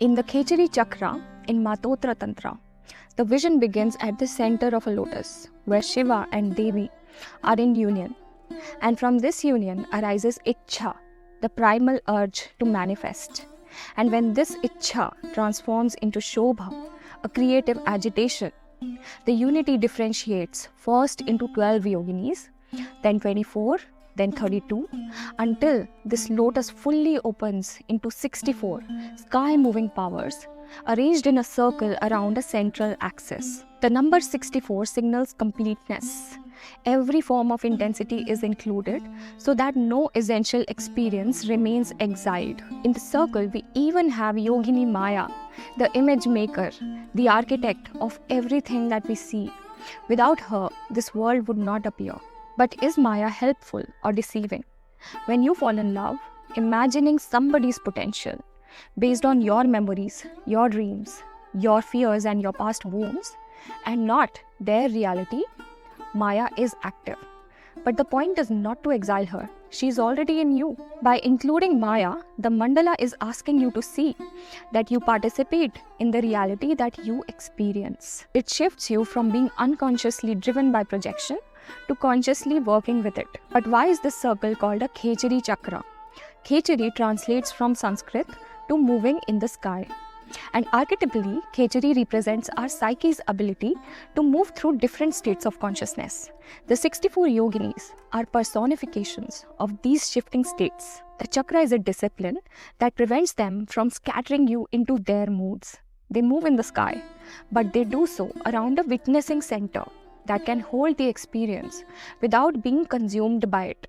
In the Khechari Chakra in Matotra Tantra, the vision begins at the center of a lotus, where Shiva and Devi are in union. And from this union arises Ichha, the primal urge to manifest. And when this Ichha transforms into Shobha, a creative agitation, the unity differentiates first into 12 yoginis, then 24, then 32, until this lotus fully opens into 64 sky-moving powers arranged in a circle around a central axis. The number 64 signals completeness. Every form of intensity is included so that no essential experience remains exiled. In the circle, we even have Yogini Maya, the image maker, the architect of everything that we see. Without her, this world would not appear. But is Maya helpful or deceiving? When you fall in love, imagining somebody's potential based on your memories, your dreams, your fears and your past wounds, and not their reality, Maya is active. But the point is not to exile her. She is already in you. By including Maya, the mandala is asking you to see that you participate in the reality that you experience. It shifts you from being unconsciously driven by projection to consciously working with it. But why is this circle called a Khechari Chakra? Khechari translates from Sanskrit to moving in the sky. And archetypally, Khechari represents our psyche's ability to move through different states of consciousness. The 64 yoginis are personifications of these shifting states. The chakra is a discipline that prevents them from scattering you into their moods. They move in the sky, but they do so around a witnessing center that can hold the experience without being consumed by it.